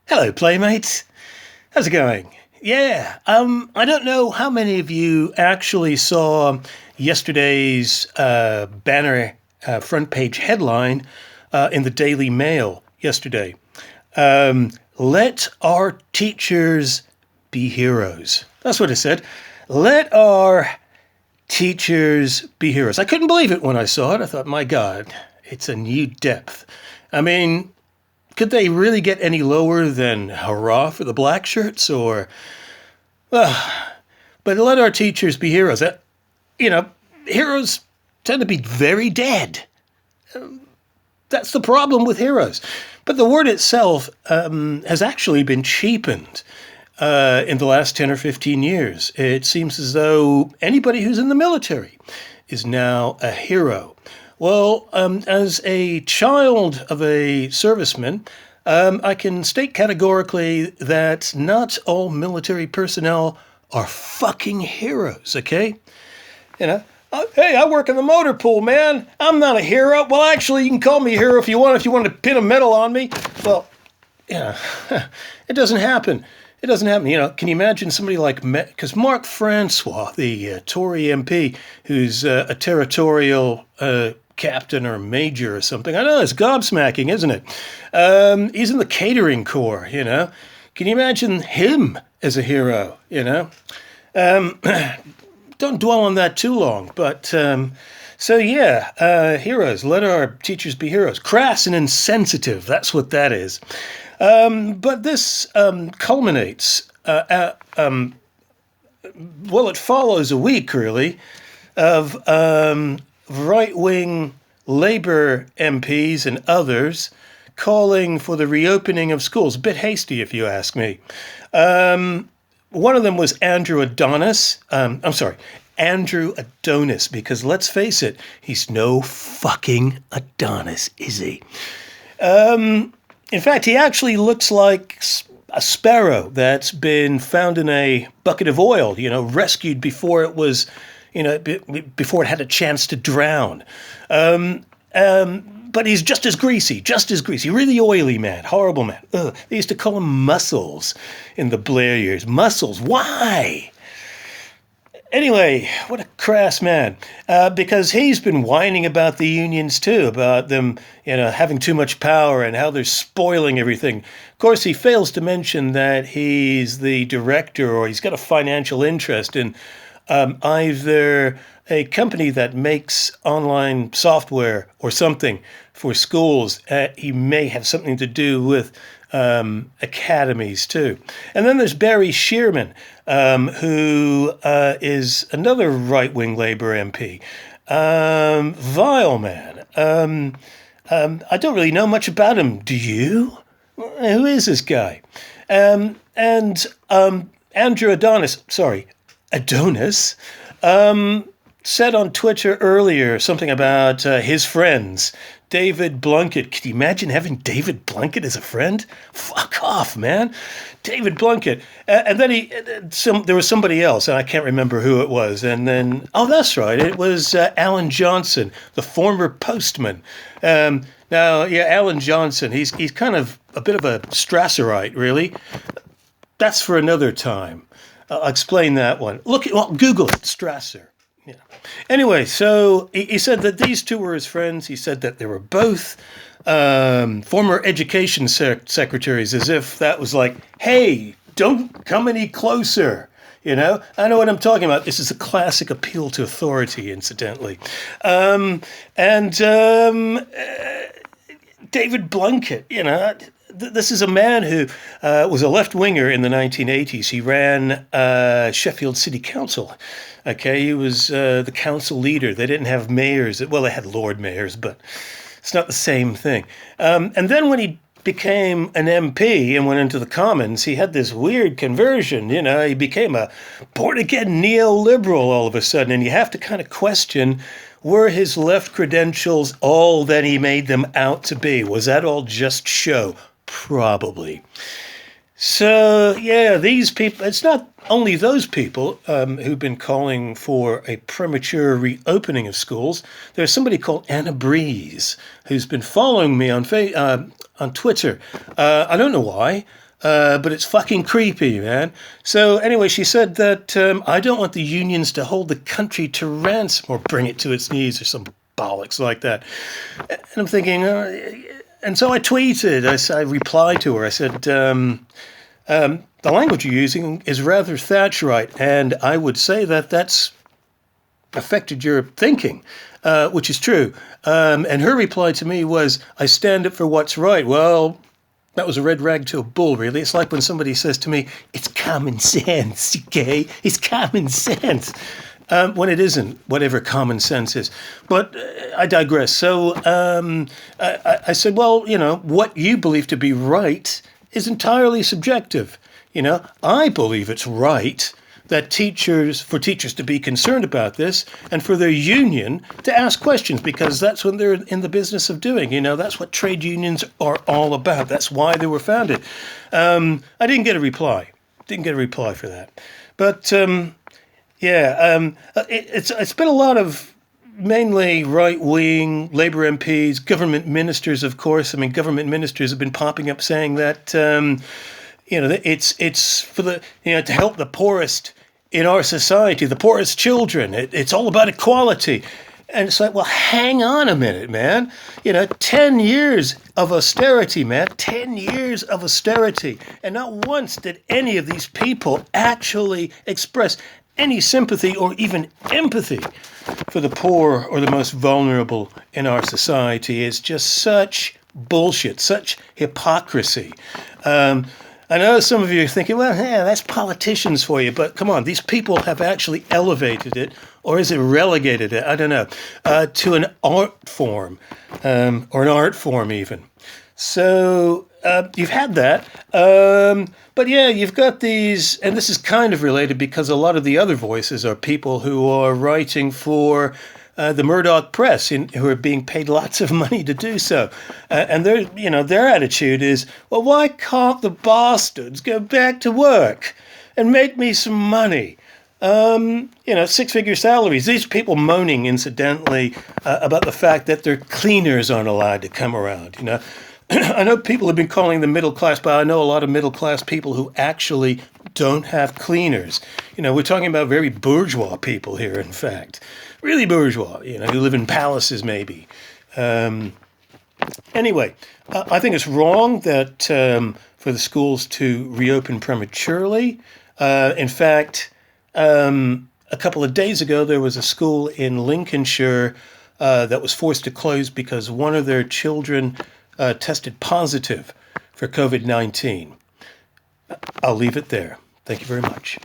Hello, playmates. How's it going? Yeah, I don't know how many of you actually saw yesterday's banner front page headline in the Daily Mail yesterday. Let our teachers be heroes. That's what it said. Let our teachers be heroes. I couldn't believe it when I saw it. I thought, my God, it's a new depth. I mean, could they really get any lower than hurrah for the black shirts? But let our teachers be heroes. You know, heroes tend to be very dead. That's the problem with heroes. But the word itself has actually been cheapened in the last 10 or 15 years. It seems as though anybody who's in the military is now a hero. Well, as a child of a serviceman, I can state categorically that not all military personnel are fucking heroes, okay? You know, hey, I work in the motor pool, man. I'm not a hero. Well, actually, you can call me a hero if you want to pin a medal on me. Well, yeah, it doesn't happen. It doesn't happen. Can you imagine somebody like, because Mark Francois, the Tory MP, who's a territorial captain or major or something. I know, it's gobsmacking, isn't it? He's in the catering corps, Can you imagine him as a hero, Don't dwell on that too long, but heroes. Let our teachers be heroes. Crass and insensitive, that's what that is. But this culminates, it follows a week, really, of right-wing Labour MPs and others calling for the reopening of schools. A bit hasty, if you ask me. One of them was Andrew Adonis. Andrew Adonis, because let's face it, he's no fucking Adonis, is he? In fact, he actually looks like a sparrow that's been found in a bucket of oil, rescued before it was, before it had a chance to drown. But he's just as greasy, really oily man, horrible man. Ugh. They used to call him Muscles in the Blair years. Muscles, why? Anyway, what a crass man, because he's been whining about the unions too, about them, having too much power and how they're spoiling everything. Of course, he fails to mention that he's the director or he's got a financial interest in either a company that makes online software or something for schools. He may have something to do with academies too. And then there's Barry Shearman, who is another right-wing Labour MP. Vile man. I don't really know much about him. Do you? Who is this guy? And Andrew Adonis, said on Twitter earlier something about his friends. David Blunkett. Can you imagine having David Blunkett as a friend? Fuck off, man. David Blunkett. And then there was somebody else, and I can't remember who it was. And then, that's right, it was Alan Johnson, the former postman. Alan Johnson, he's kind of a bit of a Strasserite, really. That's for another time. I'll explain that one. Google it, Strasser. Yeah. Anyway, so he said that these two were his friends. He said that they were both former education secretaries, as if that was like, hey, don't come any closer. I know what I'm talking about. This is a classic appeal to authority, incidentally. David Blunkett, this is a man who was a left-winger in the 1980s. He ran Sheffield City Council. Okay, he was the council leader. They didn't have mayors. Well, they had Lord Mayors, but it's not the same thing. And then when he became an MP and went into the Commons, he had this weird conversion. He became a born-again neoliberal all of a sudden. And you have to kind of question, were his left credentials all that he made them out to be? Was that all just show? Probably. So, these people, it's not only those people who've been calling for a premature reopening of schools. There's somebody called Anna Breeze who's been following me on on Twitter. I don't know why. But it's fucking creepy, man. So anyway, she said that I don't want the unions to hold the country to ransom or bring it to its knees or some bollocks like that. And I'm thinking, and so I tweeted, I replied to her. I said, the language you're using is rather Thatcherite, and I would say that that's affected your thinking, which is true. And her reply to me was, I stand up for what's right. Well, that was a red rag to a bull, really. It's like when somebody says to me, it's common sense, okay? It's common sense. When it isn't, whatever common sense is. But I digress. So I said, well, what you believe to be right is entirely subjective. I believe it's right that for teachers to be concerned about this and for their union to ask questions, because that's what they're in the business of doing. That's what trade unions are all about. That's why they were founded. I didn't get a reply. For that. But it's been a lot of mainly right-wing Labour MPs, government ministers, of course. I mean, government ministers have been popping up saying that it's for the to help the poorest in our society, the poorest children. It's all about equality. And it's like, well, hang on a minute, man. 10 years of austerity, man. 10 years of austerity. And not once did any of these people actually express any sympathy or even empathy for the poor or the most vulnerable in our society. It's just such bullshit, such hypocrisy. I know some of you are thinking, well, yeah, that's politicians for you. But come on, these people have actually elevated it, or is it relegated it? I don't know, to an art form, or an art form even. So you've had that. But yeah, you've got these, and this is kind of related because a lot of the other voices are people who are writing for the Murdoch press, who are being paid lots of money to do so. And their attitude is, well, why can't the bastards go back to work and make me some money? 6-figure salaries. These people moaning, incidentally, about the fact that their cleaners aren't allowed to come around, I know people have been calling them middle class, but I know a lot of middle class people who actually don't have cleaners. We're talking about very bourgeois people here, in fact. Really bourgeois, who live in palaces maybe. Anyway, I think it's wrong that for the schools to reopen prematurely. In fact, a couple of days ago, there was a school in Lincolnshire that was forced to close because one of their children tested positive for COVID-19. I'll leave it there. Thank you very much.